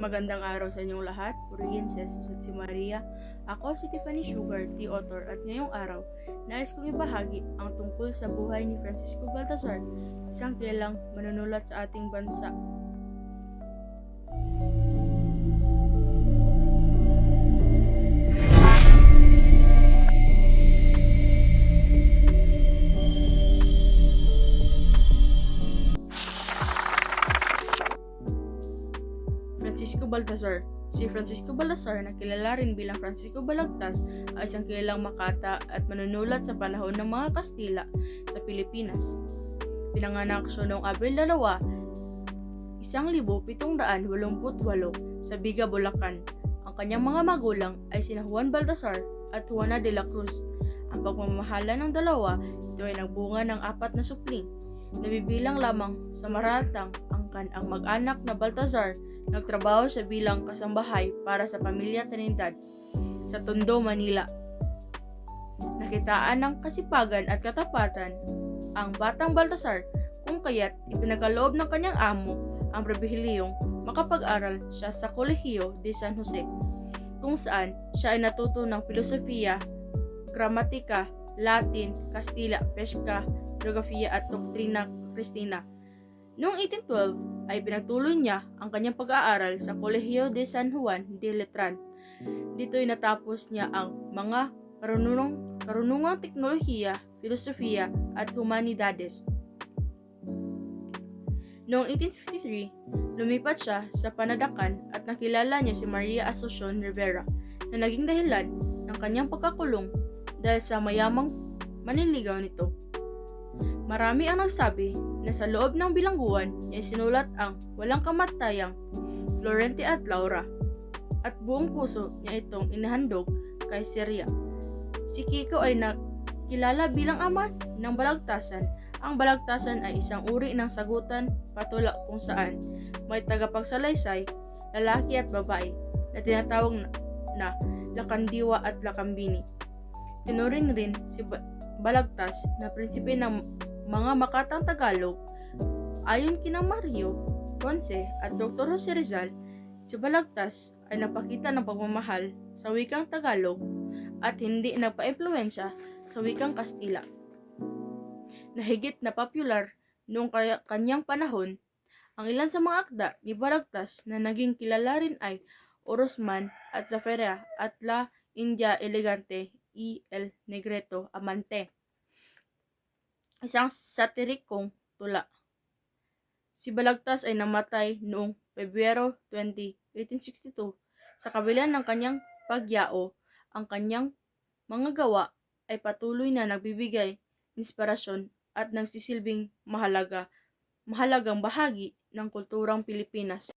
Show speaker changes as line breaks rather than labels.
Magandang araw sa inyong lahat. Purihin si Jesus at si Maria. Ako si Tiffany Sugar, the author, at ngayong araw, nais kong ibahagi ang tungkol sa buhay ni Francisco Baltasar, isang kilalang manunulat sa ating bansa. Francisco Baltasar. Si Francisco Baltasar, na kilala rin bilang Francisco Balagtas, ay isang kilalang makata at manunulat sa panahon ng mga Kastila sa Pilipinas. Pinanganak siya noong Abril 2, 1788 sa Biga, Bulacan. Ang kanyang mga magulang ay sina Juan Baltasar at Juana de la Cruz. Ang pagmamahala ng dalawa, ito ay nagbunga ng 4 na supling. Nabibilang lamang sa maratang ang mag-anak na Baltasar. Nagtrabaho siya bilang kasambahay para sa pamilya Trinidad sa Tondo, Manila. Nakitaan ng kasipagan at katapatan ang batang Baltasar, kung kaya't ipinagaloob ng kanyang amo ang pribilehiyong makapag-aral siya sa Kolehiyo de San Jose, kung saan siya ay natuto ng filosofiya, gramatika, Latin, Kastila, Pesca, Geografia at Doktrina Kristina. Noong 1812 ay pinagtuloy niya ang kanyang pag-aaral sa Kolehiyo de San Juan de Letran. Dito ay natapos niya ang mga karunungang teknolohiya, filosofiya at humanidades. Noong 1853, lumipat siya sa Panadacan at nakilala niya si Maria Asuncion Rivera na naging dahilan ng kanyang pagkakulong dahil sa mayamang manliligaw nito. Marami ang nagsabi na sa loob ng bilangguan niya sinulat ang Walang Kamatayang Florente at Laura, at buong puso niya itong inahandog kay Syria. Si Kiko ay nakilala bilang ama ng balagtasan. Ang balagtasan ay isang uri ng sagutan patula kung saan may tagapagsalaysay, lalaki at babae, na tinatawag na lakandiwa at lakambini. Tinuring rin si Balagtas na prinsipe ng mga makatang Tagalog. Ayon kina Mario Ponce at Dr. Jose Rizal, si Balagtas ay napakita ng pagmamahal sa wikang Tagalog at hindi nagpa-impluwensya sa wikang Kastila, na higit na popular noong kanyang panahon. Ang ilan sa mga akda ni Balagtas na naging kilala rin ay Orosman at Zafira at La India Elegante y El Negreto Amante, isang satirikong tula. Si Balagtas ay namatay noong Pebrero 20, 1862 sa kabila ng kanyang pagyao. Ang kanyang mga gawa ay patuloy na nagbibigay inspirasyon at nagsisilbing mahalagang bahagi ng kulturang Pilipinas.